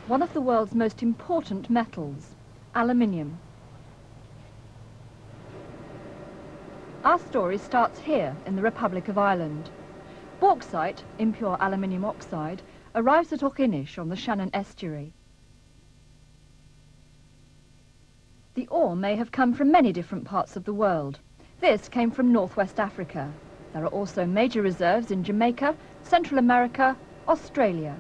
one of the world's most important metals, aluminium. Our story starts here in the Republic of Ireland. Bauxite, impure aluminium oxide, arrives at Auchinish on the Shannon estuary. The ore may have come from many different parts of the world. This came from northwest Africa. There are also major reserves in Jamaica, Central America, Australia.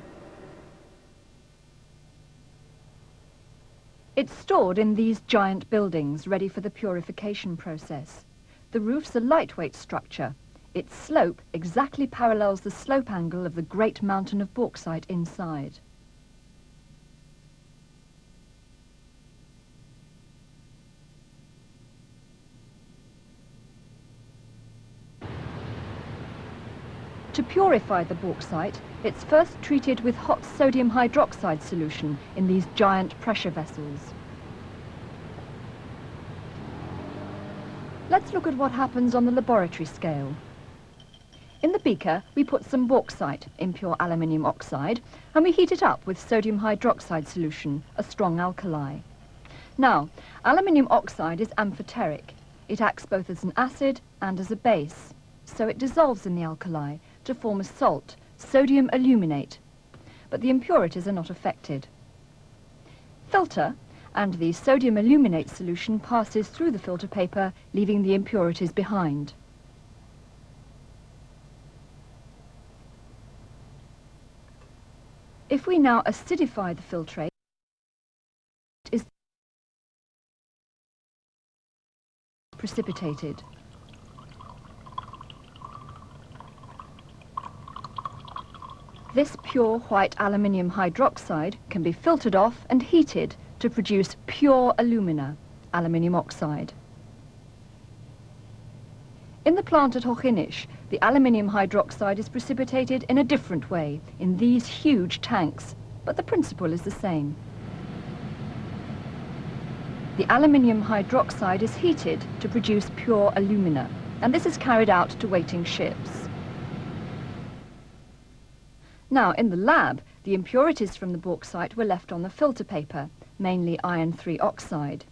It's stored in these giant buildings, ready for the purification process. The roof's a lightweight structure. Its slope exactly parallels the slope angle of the great mountain of bauxite inside. To purify the bauxite, it's first treated with hot sodium hydroxide solution in these giant pressure vessels. Let's look at what happens on the laboratory scale. In the beaker, we put some bauxite, impure aluminium oxide, and we heat it up with sodium hydroxide solution, a strong alkali. Now, aluminium oxide is amphoteric. It acts both as an acid and as a base, so it dissolves in the alkali to form a salt, sodium aluminate, but the impurities are not affected. Filter, and the sodium aluminate solution passes through the filter paper, leaving the impurities behind. If we now acidify the filtrate, it is precipitated. This pure white aluminium hydroxide can be filtered off and heated to produce pure alumina, aluminium oxide. In the plant at Auchinish, the aluminium hydroxide is precipitated in a different way, in these huge tanks, but the principle is the same. The aluminium hydroxide is heated to produce pure alumina, and this is carried out to waiting ships. Now, in the lab, the impurities from the bauxite were left on the filter paper, mainly iron 3 oxide.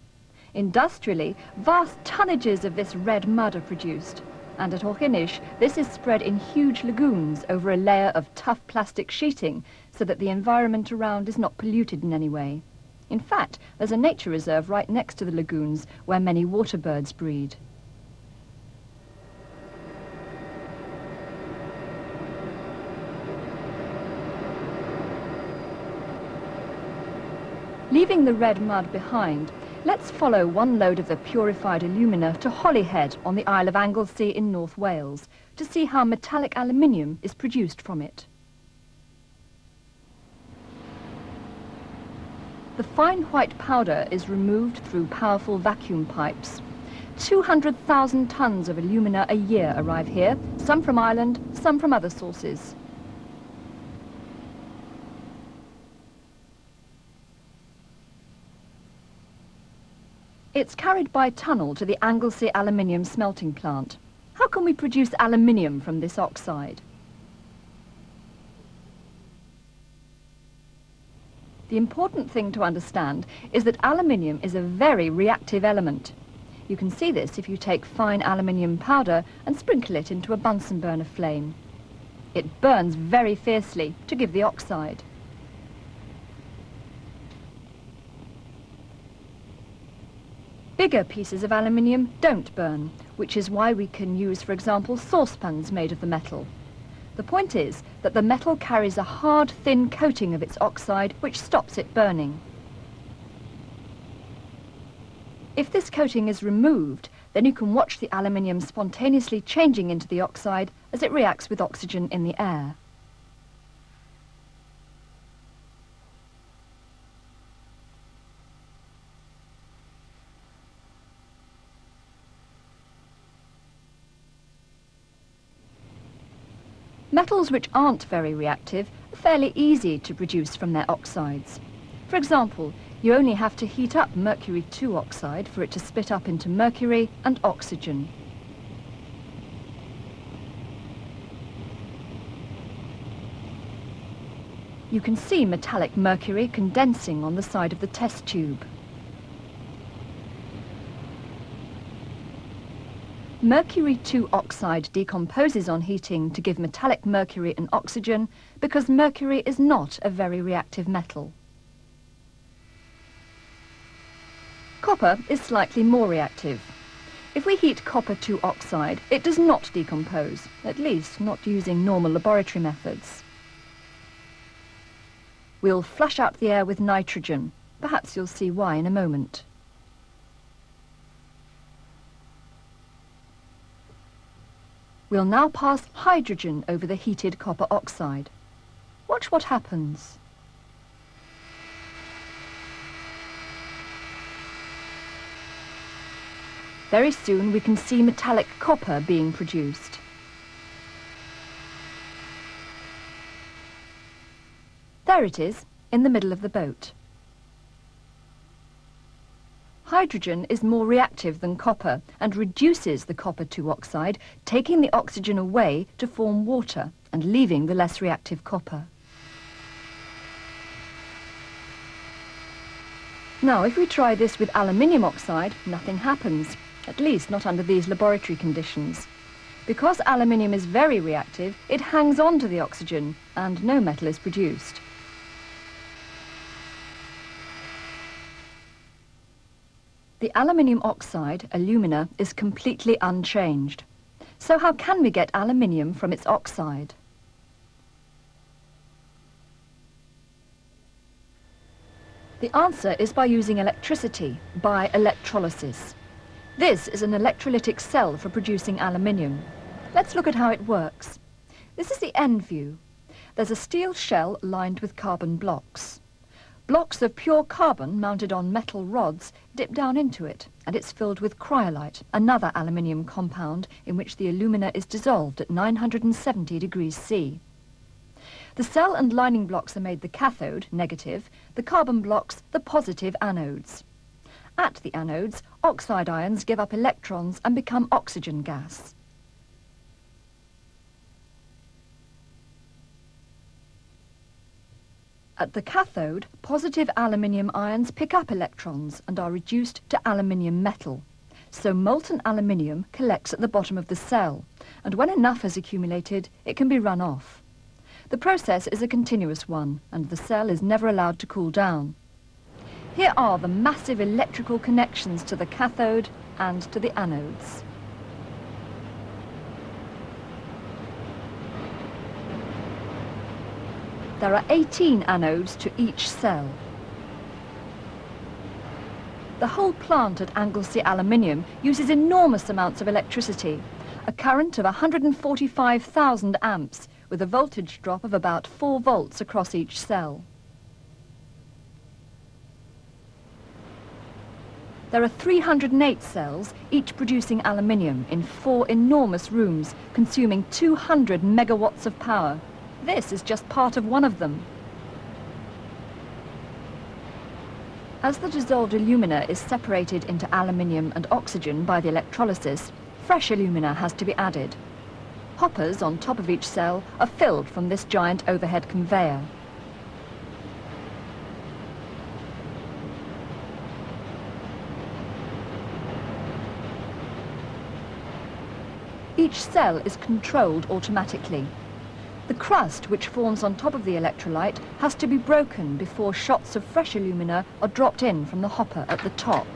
Industrially, vast tonnages of this red mud are produced, and at Auchinish, this is spread in huge lagoons over a layer of tough plastic sheeting so that the environment around is not polluted in any way. In fact, there's a nature reserve right next to the lagoons where many water birds breed. Leaving the red mud behind, let's follow one load of the purified alumina to Holyhead on the Isle of Anglesey in North Wales to see how metallic aluminium is produced from it. The fine white powder is removed through powerful vacuum pipes. 200,000 tons of alumina a year arrive here, some from Ireland, some from other sources. It's carried by tunnel to the Anglesey aluminium smelting plant. How can we produce aluminium from this oxide? The important thing to understand is that aluminium is a very reactive element. You can see this if you take fine aluminium powder and sprinkle it into a Bunsen burner flame. It burns very fiercely to give the oxide. Bigger pieces of aluminium don't burn, which is why we can use, for example, saucepans made of the metal. The point is that the metal carries a hard, thin coating of its oxide, which stops it burning. If this coating is removed, then you can watch the aluminium spontaneously changing into the oxide as it reacts with oxygen in the air. Metals which aren't very reactive are fairly easy to produce from their oxides. For example, you only have to heat up mercury 2 oxide for it to split up into mercury and oxygen. You can see metallic mercury condensing on the side of the test tube. Mercury 2 oxide decomposes on heating to give metallic mercury and oxygen because mercury is not a very reactive metal. Copper is slightly more reactive. If we heat copper 2 oxide, it does not decompose, at least not using normal laboratory methods. We'll flush out the air with nitrogen. Perhaps you'll see why in a moment. We'll now pass hydrogen over the heated copper oxide. Watch what happens. Very soon we can see metallic copper being produced. There it is, in the middle of the boat. Hydrogen is more reactive than copper and reduces the copper 2 oxide, taking the oxygen away to form water and leaving the less reactive copper. Now, if we try this with aluminium oxide, nothing happens, at least not under these laboratory conditions. Because aluminium is very reactive, it hangs on to the oxygen and no metal is produced. The aluminium oxide, alumina, is completely unchanged. So how can we get aluminium from its oxide? The answer is by using electricity, by electrolysis. This is an electrolytic cell for producing aluminium. Let's look at how it works. This is the end view. There's a steel shell lined with carbon blocks. Blocks of pure carbon mounted on metal rods dip down into it, and it's filled with cryolite, another aluminium compound in which the alumina is dissolved at 970 degrees C. The cell and lining blocks are made the cathode, negative, the carbon blocks the positive anodes. At the anodes, oxide ions give up electrons and become oxygen gas. At the cathode, positive aluminium ions pick up electrons and are reduced to aluminium metal. So molten aluminium collects at the bottom of the cell, and when enough has accumulated, it can be run off. The process is a continuous one, and the cell is never allowed to cool down. Here are the massive electrical connections to the cathode and to the anodes. There are 18 anodes to each cell. The whole plant at Anglesey Aluminium uses enormous amounts of electricity, a current of 145,000 amps, with a voltage drop of about 4 volts across each cell. There are 308 cells, each producing aluminium in 4 enormous rooms, consuming 200 megawatts of power. This is just part of one of them. As the dissolved alumina is separated into aluminium and oxygen by the electrolysis, fresh alumina has to be added. Hoppers on top of each cell are filled from this giant overhead conveyor. Each cell is controlled automatically. The crust which forms on top of the electrolyte has to be broken before shots of fresh alumina are dropped in from the hopper at the top.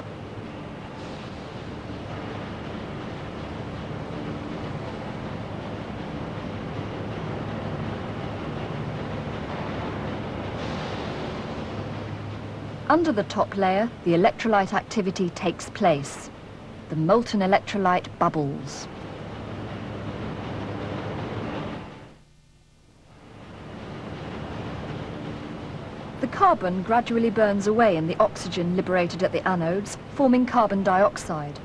Under the top layer, the electrolyte activity takes place. The molten electrolyte bubbles. The carbon gradually burns away in the oxygen liberated at the anodes, forming carbon dioxide.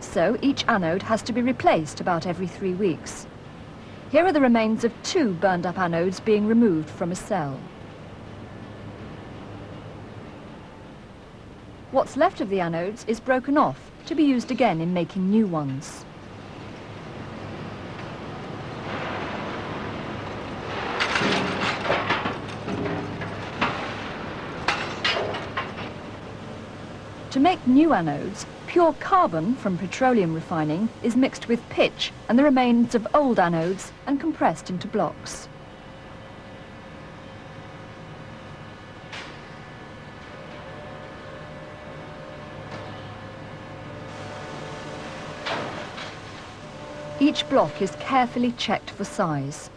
So each anode has to be replaced about every 3 weeks. Here are the remains of 2 burned up anodes being removed from a cell. What's left of the anodes is broken off to be used again in making new ones. To make new anodes, pure carbon from petroleum refining is mixed with pitch and the remains of old anodes and compressed into blocks. Each block is carefully checked for size.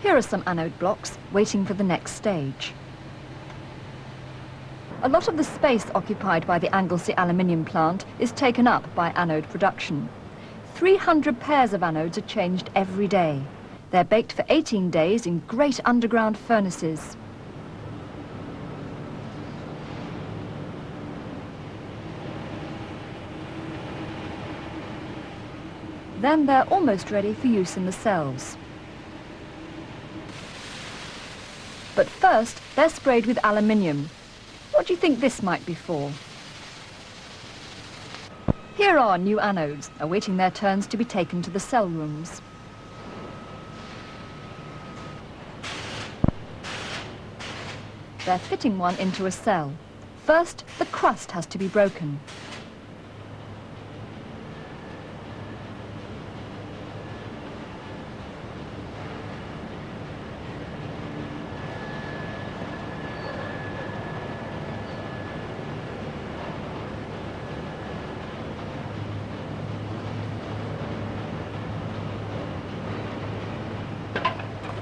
Here are some anode blocks waiting for the next stage. A lot of the space occupied by the Anglesey aluminium plant is taken up by anode production. 300 pairs of anodes are changed every day. They're baked for 18 days in great underground furnaces. Then they're almost ready for use in the cells. But first, they're sprayed with aluminium. What do you think this might be for? Here are new anodes, awaiting their turns to be taken to the cell rooms. They're fitting one into a cell. First, the crust has to be broken.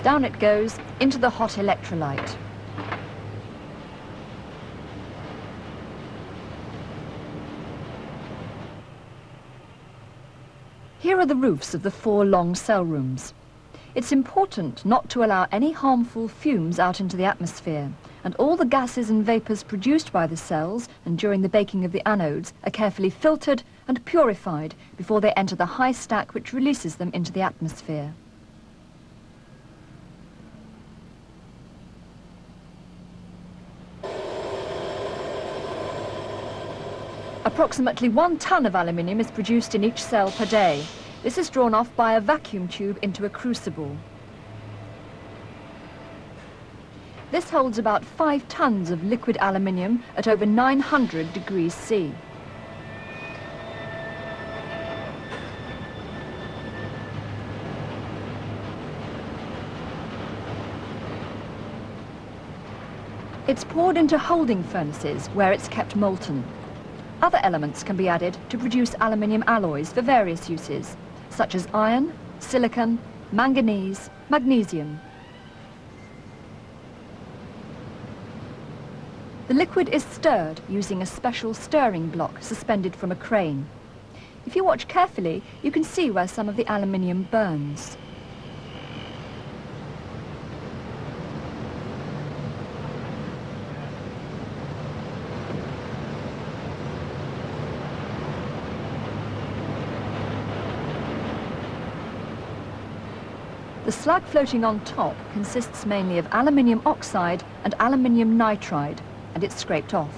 Down it goes into the hot electrolyte. Here are the roofs of the 4 long cell rooms. It's important not to allow any harmful fumes out into the atmosphere, and all the gases and vapours produced by the cells and during the baking of the anodes are carefully filtered and purified before they enter the high stack which releases them into the atmosphere. Approximately 1 ton of aluminium is produced in each cell per day. This is drawn off by a vacuum tube into a crucible. This holds about 5 tons of liquid aluminium at over 900 degrees C. It's poured into holding furnaces where it's kept molten. Other elements can be added to produce aluminium alloys for various uses, such as iron, silicon, manganese, magnesium. The liquid is stirred using a special stirring block suspended from a crane. If you watch carefully, you can see where some of the aluminium burns. The slag floating on top consists mainly of aluminium oxide and aluminium nitride, and it's scraped off.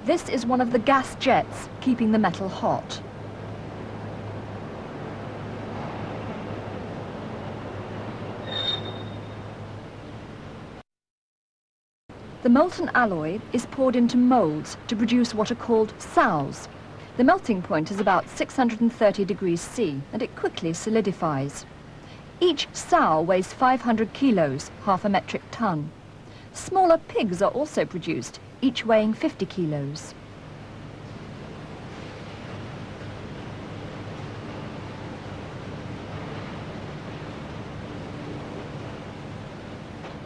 This is one of the gas jets keeping the metal hot. The molten alloy is poured into moulds to produce what are called sows. The melting point is about 630 degrees C, and it quickly solidifies. Each sow weighs 500 kilos, half a metric ton. Smaller pigs are also produced, each weighing 50 kilos.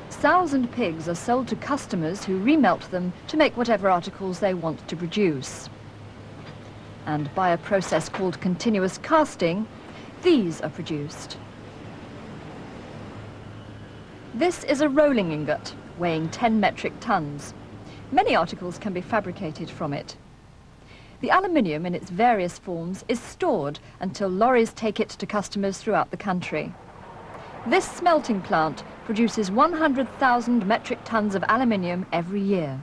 Sows and pigs are sold to customers who remelt them to make whatever articles they want to produce. And by a process called continuous casting, these are produced. This is a rolling ingot, weighing 10 metric tons. Many articles can be fabricated from it. The aluminium in its various forms is stored until lorries take it to customers throughout the country. This smelting plant produces 100,000 metric tons of aluminium every year.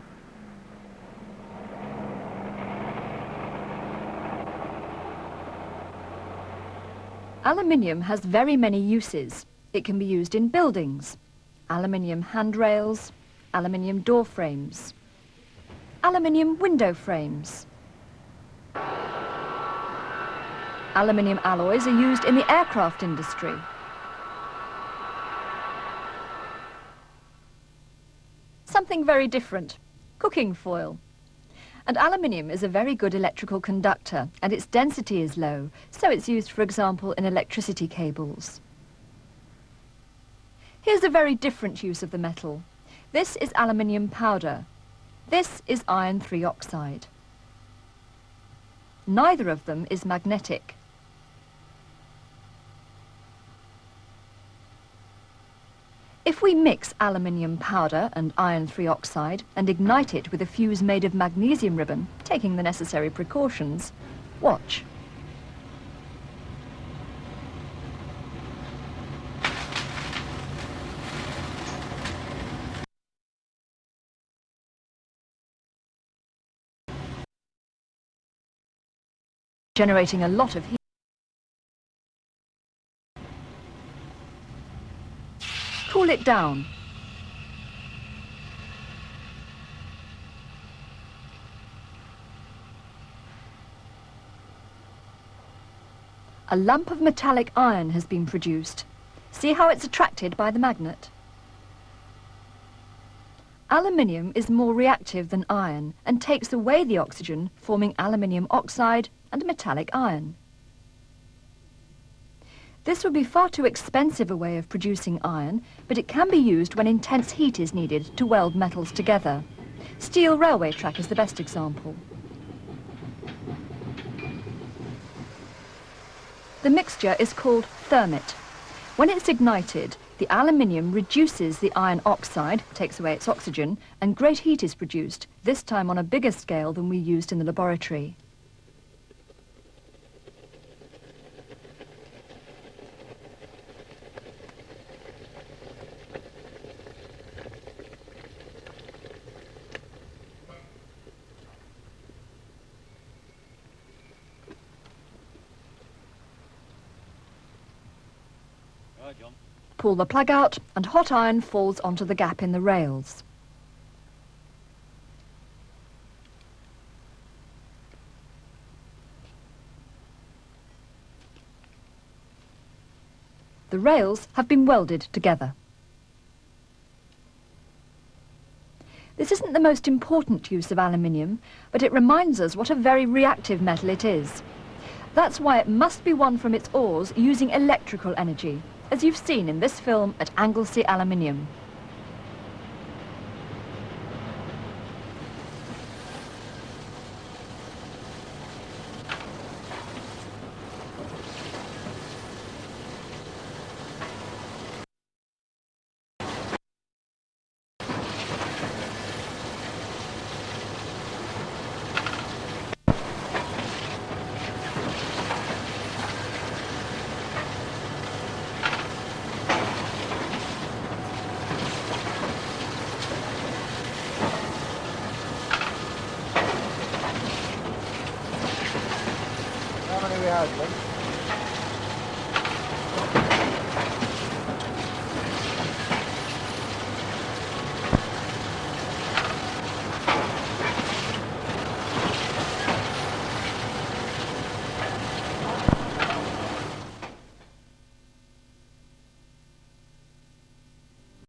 Aluminium has very many uses. It can be used in buildings, aluminium handrails, aluminium door frames, aluminium window frames. Aluminium alloys are used in the aircraft industry. Something very different, cooking foil. And aluminium is a very good electrical conductor, and its density is low, so it's used, for example, in electricity cables. Here's a very different use of the metal. This is aluminium powder. This is iron 3 oxide. Neither of them is magnetic. If we mix aluminium powder and iron 3 oxide and ignite it with a fuse made of magnesium ribbon, taking the necessary precautions, watch. Generating a lot of heat. Cool it down. A lump of metallic iron has been produced. See how it's attracted by the magnet? Aluminium is more reactive than iron and takes away the oxygen, forming aluminium oxide and metallic iron. This would be far too expensive a way of producing iron, but it can be used when intense heat is needed to weld metals together. Steel railway track is the best example. The mixture is called thermit. When it's ignited, the aluminium reduces the iron oxide, takes away its oxygen, and great heat is produced, this time on a bigger scale than we used in the laboratory. Pull the plug out and hot iron falls onto the gap in the rails. The rails have been welded together. This isn't the most important use of aluminium, but it reminds us what a very reactive metal it is. That's why it must be won from its ores using electrical energy, as you've seen in this film at Anglesey Aluminium. How many we had, then?